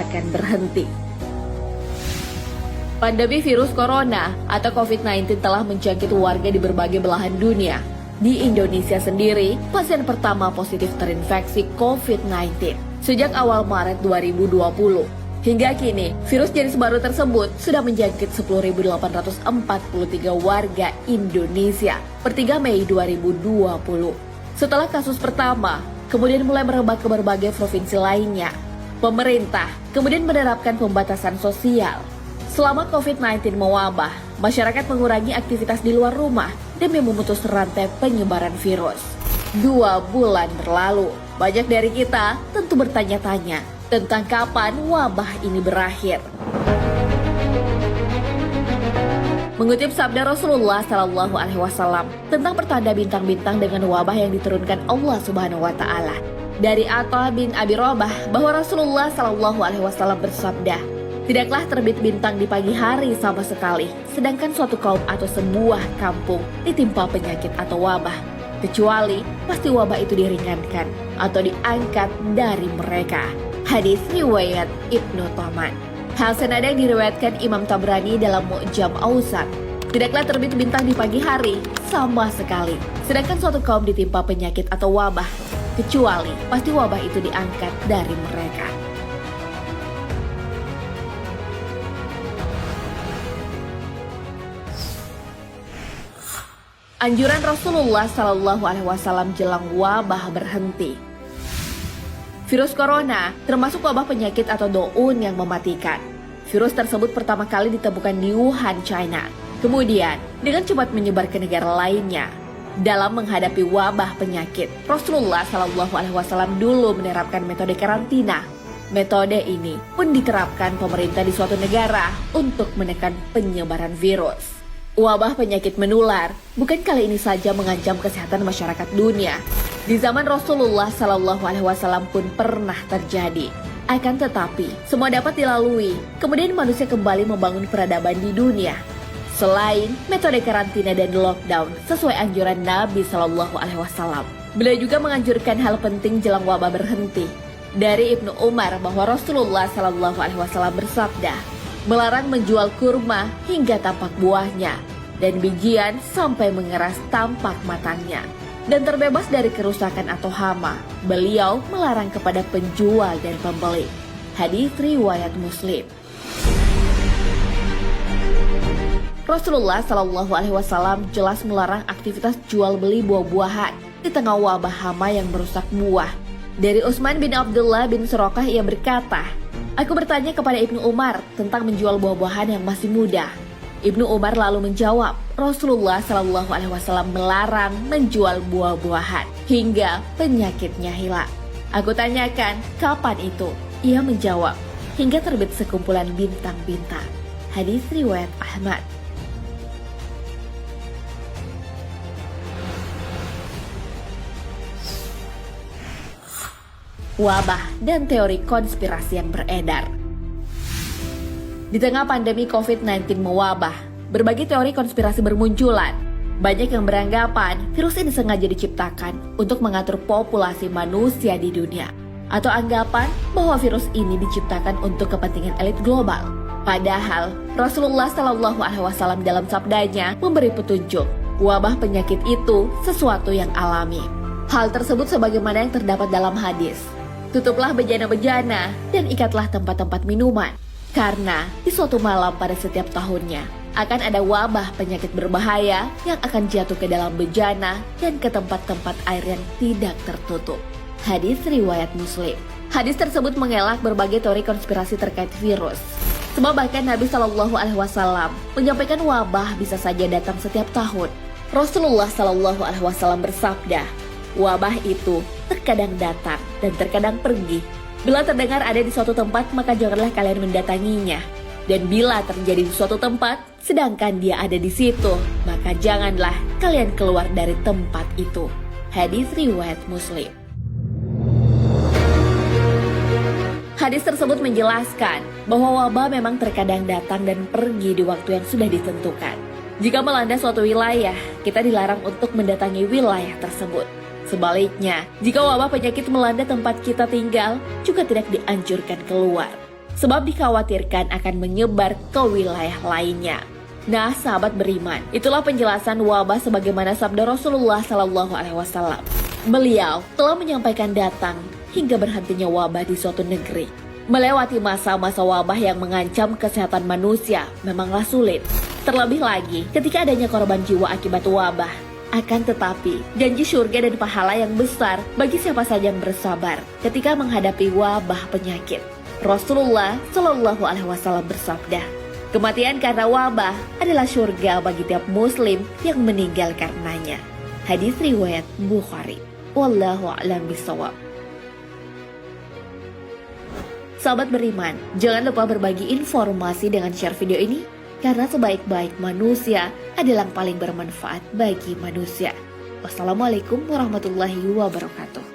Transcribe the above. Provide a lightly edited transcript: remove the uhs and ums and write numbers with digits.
akan berhenti. Pandemi virus corona atau COVID-19 telah menjangkit warga di berbagai belahan dunia. Di Indonesia sendiri, pasien pertama positif terinfeksi COVID-19 sejak awal Maret 2020. Hingga kini, virus jenis baru tersebut sudah menjangkit 10.843 warga Indonesia per 3 Mei 2020. Setelah kasus pertama, kemudian mulai merebak ke berbagai provinsi lainnya. Pemerintah kemudian menerapkan pembatasan sosial. Selama COVID-19 mewabah, masyarakat mengurangi aktivitas di luar rumah demi memutus rantai penyebaran virus. 2 bulan berlalu, banyak dari kita tentu bertanya-tanya tentang kapan wabah ini berakhir. Mengutip sabda Rasulullah Shallallahu Alaihi Wasallam tentang pertanda bintang-bintang dengan wabah yang diturunkan Allah Subhanahu Wa Taala, dari Atha bin Abi Rabah bahwa Rasulullah Shallallahu Alaihi Wasallam bersabda, "Tidaklah terbit bintang di pagi hari sama sekali, sedangkan suatu kaum atau sebuah kampung ditimpa penyakit atau wabah, kecuali pasti wabah itu diringankan atau diangkat dari mereka." Hadis riwayat Ibnu Taman. Hal senada yang diriwayatkan Imam Tabrani dalam Mu'jam Awsat. Tidaklah terbit bintang di pagi hari sama sekali, sedangkan suatu kaum ditimpa penyakit atau wabah, kecuali pasti wabah itu diangkat dari mereka. Anjuran Rasulullah Shallallahu Alaihi Wasallam jelang wabah berhenti. Virus corona termasuk wabah penyakit atau doun yang mematikan. Virus tersebut pertama kali ditemukan di Wuhan, China. Kemudian dengan cepat menyebar ke negara lainnya. Dalam menghadapi wabah penyakit, Rasulullah Shallallahu Alaihi Wasallam dulu menerapkan metode karantina. Metode ini pun diterapkan pemerintah di suatu negara untuk menekan penyebaran virus. Wabah penyakit menular bukan kali ini saja mengancam kesehatan masyarakat dunia. Di zaman Rasulullah Shallallahu Alaihi Wasallam pun pernah terjadi. Akan tetapi, semua dapat dilalui. Kemudian manusia kembali membangun peradaban di dunia. Selain metode karantina dan lockdown sesuai anjuran Nabi Shallallahu Alaihi Wasallam, beliau juga menganjurkan hal penting jelang wabah berhenti. Dari Ibnu Umar bahwa Rasulullah Shallallahu Alaihi Wasallam bersabda, melarang menjual kurma hingga tampak buahnya dan bijian sampai mengeras tampak matangnya, dan terbebas dari kerusakan atau hama. Beliau melarang kepada penjual dan pembeli. Hadis riwayat Muslim. Rasulullah Shallallahu Alaihi Wasallam jelas melarang aktivitas jual beli buah-buahan di tengah wabah hama yang merusak buah. Dari Utsman bin Abdullah bin Suraqah ia berkata, "Aku bertanya kepada Ibnu Umar tentang menjual buah-buahan yang masih muda." Ibnu Umar lalu menjawab, Rasulullah Shallallahu Alaihi Wasallam melarang menjual buah-buahan hingga penyakitnya hilang. Aku tanyakan, kapan itu? Ia menjawab, hingga terbit sekumpulan bintang-bintang. Hadis riwayat Ahmad. Wabah dan teori konspirasi yang beredar. Di tengah pandemi COVID-19 mewabah, berbagai teori konspirasi bermunculan. Banyak yang beranggapan virus ini sengaja diciptakan untuk mengatur populasi manusia di dunia, atau anggapan bahwa virus ini diciptakan untuk kepentingan elit global. Padahal Rasulullah Shallallahu Alaihi Wasallam dalam sabdanya memberi petunjuk wabah penyakit itu sesuatu yang alami. Hal tersebut sebagaimana yang terdapat dalam hadis. Tutuplah bejana-bejana dan ikatlah tempat-tempat minuman. Karena di suatu malam pada setiap tahunnya akan ada wabah penyakit berbahaya yang akan jatuh ke dalam bejana dan ke tempat-tempat air yang tidak tertutup. Hadis riwayat Muslim. Hadis tersebut mengelak berbagai teori konspirasi terkait virus. Sebab bahkan Nabi Shallallahu Alaihi Wasallam menyampaikan wabah bisa saja datang setiap tahun. Rasulullah Shallallahu Alaihi Wasallam bersabda, wabah itu terkadang datang dan terkadang pergi. Bila terdengar ada di suatu tempat, maka janganlah kalian mendatanginya. Dan bila terjadi di suatu tempat, sedangkan dia ada di situ, maka janganlah kalian keluar dari tempat itu. Hadis riwayat Muslim. Hadis tersebut menjelaskan bahwa wabah memang terkadang datang dan pergi di waktu yang sudah ditentukan. Jika melanda suatu wilayah, kita dilarang untuk mendatangi wilayah tersebut. Sebaliknya, jika wabah penyakit melanda tempat kita tinggal, juga tidak dianjurkan keluar. sebab dikhawatirkan akan menyebar ke wilayah lainnya. Nah, sahabat beriman, itulah penjelasan wabah sebagaimana sabda Rasulullah SAW. Beliau telah menyampaikan datang hingga berhentinya wabah di suatu negeri. Melewati masa-masa wabah yang mengancam kesehatan manusia memanglah sulit. Terlebih lagi ketika adanya korban jiwa akibat wabah. Akan tetapi, janji surga dan pahala yang besar bagi siapa saja yang bersabar ketika menghadapi wabah penyakit. Rasulullah Shallallahu Alaihi Wasallam bersabda, kematian karena wabah adalah surga bagi tiap muslim yang meninggal karenanya. Hadis riwayat Bukhari. Wallahu a'lam bishawab. Sahabat beriman, jangan lupa berbagi informasi dengan share video ini, karena sebaik-baik manusia adalah yang paling bermanfaat bagi manusia. Wassalamualaikum warahmatullahi wabarakatuh.